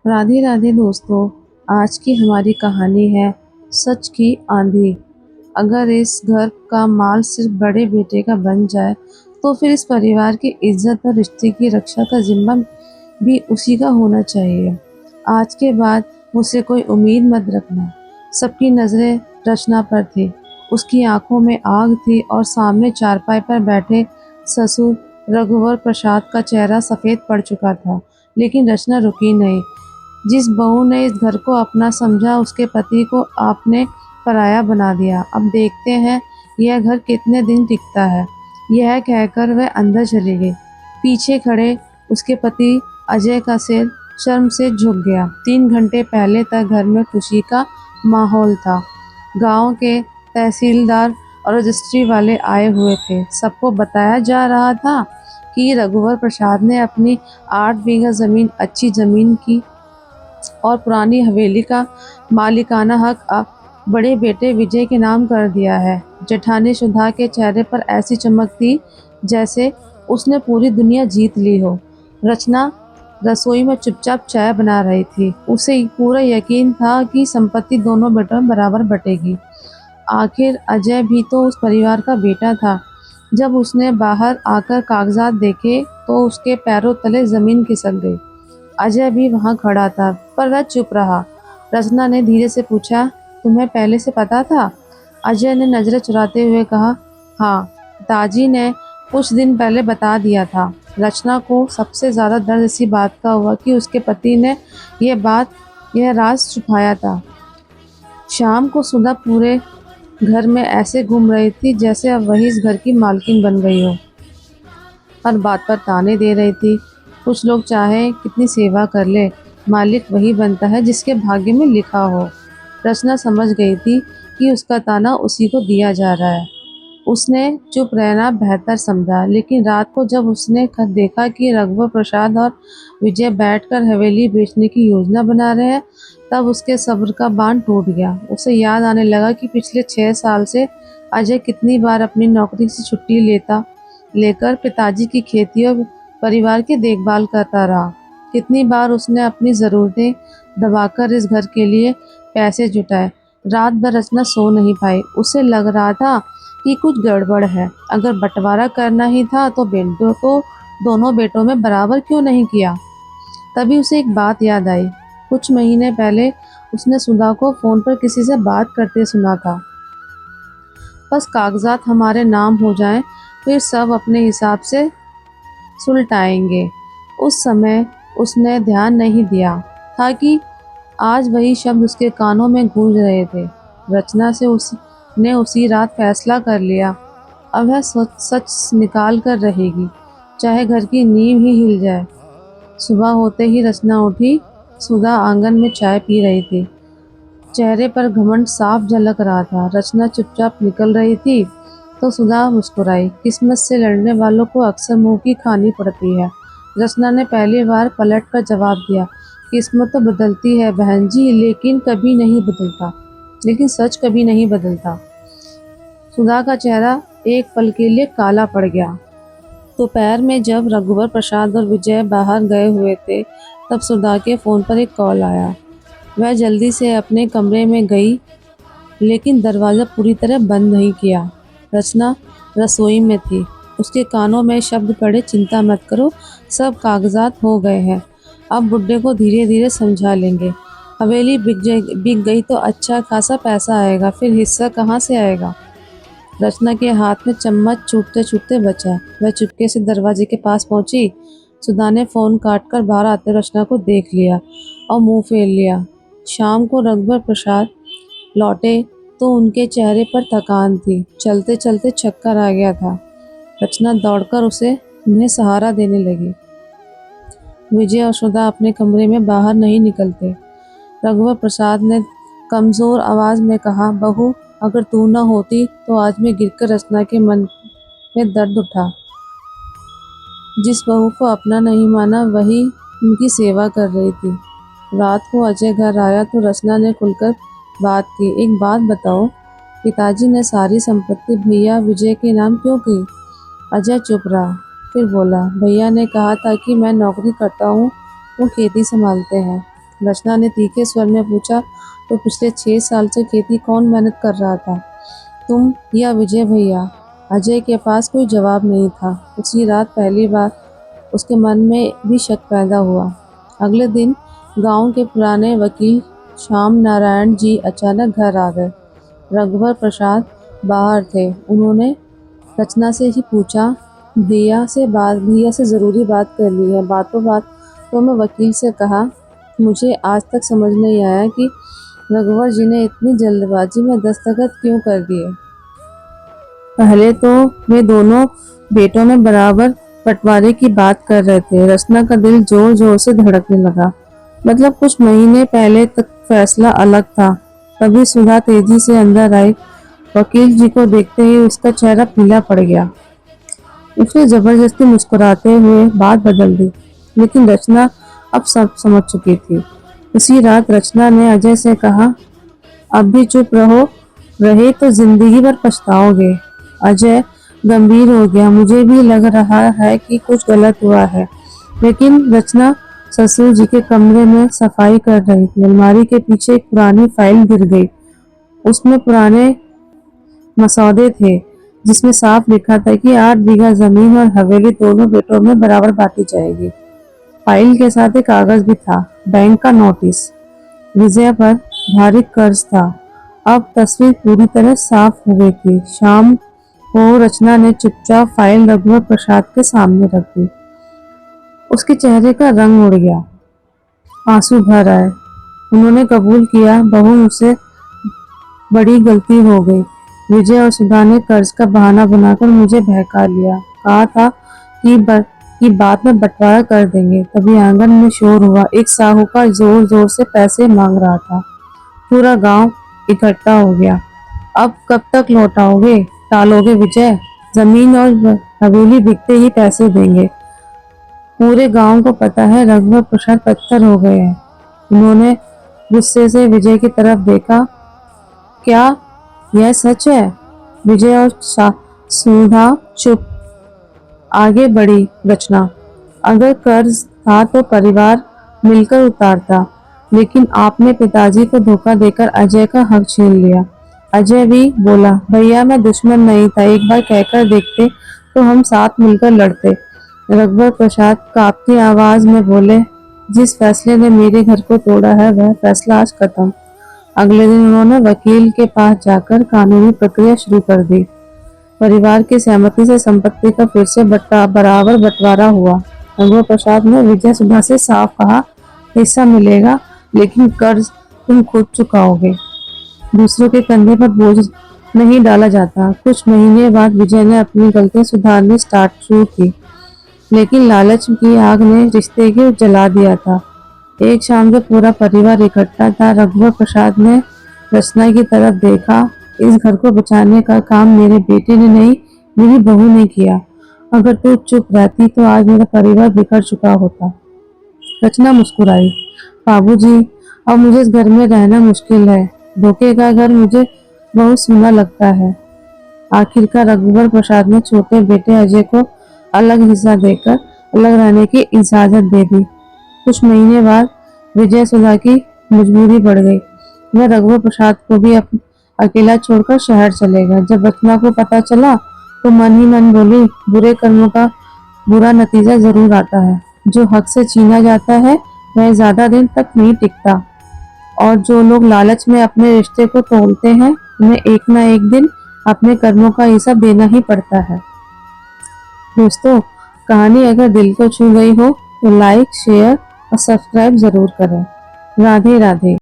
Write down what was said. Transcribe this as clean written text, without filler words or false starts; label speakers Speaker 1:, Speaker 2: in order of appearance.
Speaker 1: राधे राधे दोस्तों। आज की हमारी कहानी है सच की आंधी। अगर इस घर का माल सिर्फ बड़े बेटे का बन जाए तो फिर इस परिवार की इज्जत और रिश्ते की रक्षा का जिम्मा भी उसी का होना चाहिए। आज के बाद मुझसे कोई उम्मीद मत रखना। सबकी नज़रें रचना पर थी। उसकी आंखों में आग थी और सामने चारपाई पर बैठे ससुर रघुवर प्रसाद का चेहरा सफ़ेद पड़ चुका था। लेकिन रचना रुकी नहीं। जिस बहू ने इस घर को अपना समझा उसके पति को आपने पराया बना दिया। अब देखते हैं यह घर कितने दिन टिकता है। यह कहकर वह अंदर चली गई। पीछे खड़े उसके पति अजय का सिर शर्म से झुक गया। 3 घंटे पहले तक घर में खुशी का माहौल था। गांव के तहसीलदार और रजिस्ट्री वाले आए हुए थे। सबको बताया जा रहा था कि रघुवर प्रसाद ने अपनी 8 बीघा जमीन अच्छी जमीन की और पुरानी हवेली का मालिकाना हक बड़े बेटे विजय के नाम कर दिया है। जेठानी सुधा के चेहरे पर ऐसी चमक थी जैसे उसने पूरी दुनिया जीत ली हो। रचना रसोई में चुपचाप चाय बना रही थी। उसे पूरा यकीन था कि संपत्ति दोनों बेटों में बराबर बटेगी। आखिर अजय भी तो उस परिवार का बेटा था। जब उसने बाहर आकर कागजात देखे तो उसके पैरों तले जमीन खिसक गई। अजय भी वहां खड़ा था पर वह चुप रहा। रचना ने धीरे से पूछा, तुम्हें पहले से पता था? अजय ने नजरें चुराते हुए कहा, हाँ, दादी ने कुछ दिन पहले बता दिया था। रचना को सबसे ज्यादा दर्द इसी बात का हुआ कि उसके पति ने यह राज छुपाया था। शाम को सुधा पूरे घर में ऐसे घूम रही थी जैसे अब वही इस घर की मालकिन बन गई हो। हर बात पर ताने दे रही थी। कुछ लोग चाहे कितनी सेवा कर ले, मालिक वही बनता है जिसके भाग्य में लिखा हो। रचना समझ गई थी कि उसका ताना उसी को दिया जा रहा है। उसने चुप रहना बेहतर समझा। लेकिन रात को जब उसने देखा कि रघुवर प्रसाद और विजय बैठकर हवेली बेचने की योजना बना रहे हैं, तब उसके सब्र का बांध टूट गया। उसे याद आने लगा कि पिछले 6 साल से अजय कितनी बार अपनी नौकरी से छुट्टी लेकर पिताजी की खेती और परिवार की देखभाल करता रहा। कितनी बार उसने अपनी ज़रूरतें दबाकर इस घर के लिए पैसे जुटाए। रात भर रचना सो नहीं पाई। उसे लग रहा था कि कुछ गड़बड़ है। अगर बंटवारा करना ही था तो दोनों बेटों में बराबर क्यों नहीं किया? तभी उसे एक बात याद आई। कुछ महीने पहले उसने सुधा को फ़ोन पर किसी से बात करते सुना था। बस कागजात हमारे नाम हो जाएं, फिर सब अपने हिसाब से सुलटाएंगे। उस समय उसने ध्यान नहीं दिया था कि आज वही शब्द उसके कानों में गूंज रहे थे। रचना से उसने उसी रात फैसला कर लिया। अब वह सच निकाल कर रहेगी, चाहे घर की नींव ही हिल जाए। सुबह होते ही रचना उठी। सुधा आंगन में चाय पी रही थी। चेहरे पर घमंड साफ झलक रहा था। रचना चुपचाप निकल रही थी तो सुधा मुस्कुराई। किस्मत से लड़ने वालों को अक्सर मुंह की खानी पड़ती है। रचना ने पहली बार पलट कर जवाब दिया, किस्मत तो बदलती है बहन जी, लेकिन सच कभी नहीं बदलता। सुधा का चेहरा एक पल के लिए काला पड़ गया। दोपहर में जब रघुवर प्रसाद और विजय बाहर गए हुए थे तब सुधा के फ़ोन पर एक कॉल आया। वह जल्दी से अपने कमरे में गई लेकिन दरवाज़ा पूरी तरह बंद नहीं किया। रचना रसोई में थी। उसके कानों में शब्द पड़े, चिंता मत करो, सब कागजात हो गए हैं। अब बुड्ढे को धीरे धीरे समझा लेंगे। हवेली बिक गई तो अच्छा खासा पैसा आएगा, फिर हिस्सा कहाँ से आएगा? रचना के हाथ में चम्मच छूटते छूटते बचा। वह चुपके से दरवाजे के पास पहुंची। सुधा ने फ़ोन काट कर बाहर आते रचना को देख लिया और मुंह फेर लिया। शाम को रघुवर प्रसाद लौटे तो उनके चेहरे पर थकान थी। चलते चलते चक्कर आ गया था। रचना दौड़कर उन्हें सहारा देने लगी। विजय और सुधा अपने कमरे में बाहर नहीं निकलते। रघुवर प्रसाद ने कमज़ोर आवाज़ में कहा, बहू, अगर तू न होती तो आज मैं गिरकर रचना के मन में दर्द उठा। जिस बहू को अपना नहीं माना वही उनकी सेवा कर रही थी। रात को अजय घर आया तो रचना ने खुलकर बात की। एक बात बताओ, पिताजी ने सारी संपत्ति भैया विजय के नाम क्यों की? अजय चुप रहा, फिर बोला, भैया ने कहा था कि मैं नौकरी करता हूँ, वो खेती संभालते हैं। रचना ने तीखे स्वर में पूछा, तो पिछले 6 साल से खेती कौन मेहनत कर रहा था, तुम या विजय भैया? अजय के पास कोई जवाब नहीं था। उसी रात पहली बार उसके मन में भी शक पैदा हुआ। अगले दिन गांव के पुराने वकील श्याम नारायण जी अचानक घर आ गए। रघुवर प्रसाद बाहर थे। उन्होंने रचना से ही पूछा, भैया से ज़रूरी बात करनी है। बातों बात तो मैं वकील से कहा, मुझे आज तक समझ नहीं आया कि रघुवर जी ने इतनी जल्दबाजी में दस्तखत क्यों कर दिए। पहले तो वे दोनों बेटों में बराबर बंटवारे की बात कर रहे थे। रचना का दिल जोर जोर से धड़कने लगा। मतलब कुछ महीने पहले तक फैसला अलग था। तभी सुधा तेजी से अंदर आई। वकील जी को देखते ही उसका चेहरा पीला पड़ गया। उसने जबरदस्ती मुस्कुराते हुए बात बदल दी, लेकिन रचना अब सब समझ चुकी थी। उसी रात रचना ने अजय से कहा, अब भी चुप रहे तो जिंदगी भर पछताओगे। अजय गंभीर हो गया। मुझे भी लग रहा है कि कुछ गलत हुआ है। लेकिन रचना ससुर जी के कमरे में सफाई कर रही थी। अलमारी के पीछे एक पुरानी फाइल गिर गई। उसमें पुराने मसौदे थे, जिसमें साफ लिखा था कि 8 बीघा जमीन और हवेली दोनों बेटों में बराबर बांटी जाएगी। फाइल के साथ एक कागज भी था, बैंक का नोटिस। विजय पर भारी कर्ज था। अब तस्वीर पूरी तरह साफ हो गई थी। शाम को रचना ने चुपचाप फाइल रघुवर प्रसाद के सामने रख दी। उसके चेहरे का रंग उड़ गया, आंसू भर आए। उन्होंने कबूल किया, बहू मुझसे बड़ी गलती हो गई। विजय और सुधा ने कर्ज का बहाना बनाकर मुझे बहका लिया। कहा था कि बाद में बंटवारा कर देंगे। तभी आंगन में शोर हुआ। एक साहूकार जोर जोर से पैसे मांग रहा था। पूरा गांव इकट्ठा हो गया। अब कब तक टालोगे विजय? जमीन और हवेली बिकते ही पैसे देंगे। पूरे गांव को पता है रघुवर प्रसाद पत्थर हो गए हैं। उन्होंने गुस्से से विजय की तरफ देखा। क्या यह सच है? विजय और सुधा चुप। आगे बढ़ी रचना। अगर कर्ज था तो परिवार मिलकर उतारता, लेकिन आपने पिताजी को धोखा देकर अजय का हक छीन लिया। अजय भी बोला, भैया मैं दुश्मन नहीं था, एक बार कहकर देखते तो हम साथ मिलकर लड़ते। रघुवर प्रसाद कांपती आवाज में बोले, जिस फैसले ने मेरे घर को तोड़ा है वह फैसला आज खत्म। अगले दिन उन्होंने वकील के पास जाकर कानूनी प्रक्रिया शुरू कर दी। परिवार की सहमति से संपत्ति का फिर से बराबर बंटवारा हुआ। रघुवर प्रसाद ने विजय सुधा से साफ कहा, हिस्सा मिलेगा, लेकिन कर्ज तुम खुद चुकाओगे। दूसरों के कंधे पर बोझ नहीं डाला जाता। कुछ महीने बाद विजय ने अपनी गलतियां सुधारनी शुरू की, लेकिन लालच की आग ने रिश्ते को जला दिया था। एक शाम जब पूरा परिवार इकट्ठा था, रघुवर प्रसाद ने रचना की तरफ देखा। इस घर को बचाने का काम मेरे बेटे ने नहीं, मेरी बहू ने किया। अगर तू चुप रहती तो आज मेरा परिवार बिखर चुका होता। रचना मुस्कुराई। बाबूजी, अब मुझे इस घर में रहना मुश्किल है। धोखे का घर मुझे बहुत सुना लगता है। आखिरकार रघुवर प्रसाद ने छोटे बेटे अजय को अलग हिस्सा देकर अलग रहने की इजाजत दे दी। कुछ महीने बाद विजय सुधा की मजबूरी बढ़ गई। वह रघुवर प्रसाद को भी अकेला छोड़कर शहर चले गए। जब रचना को पता चला तो मन ही मन बोली, बुरे कर्मों का बुरा नतीजा जरूर आता है। जो हक से छीना जाता है वह ज्यादा दिन तक नहीं टिकता, और जो लोग लालच में अपने रिश्ते को तोड़ते हैं उन्हें एक न एक दिन अपने कर्मों का हिसाब देना ही पड़ता है। दोस्तों, कहानी अगर दिल को छू गई हो तो लाइक, शेयर और सब्सक्राइब जरूर करें। राधे राधे।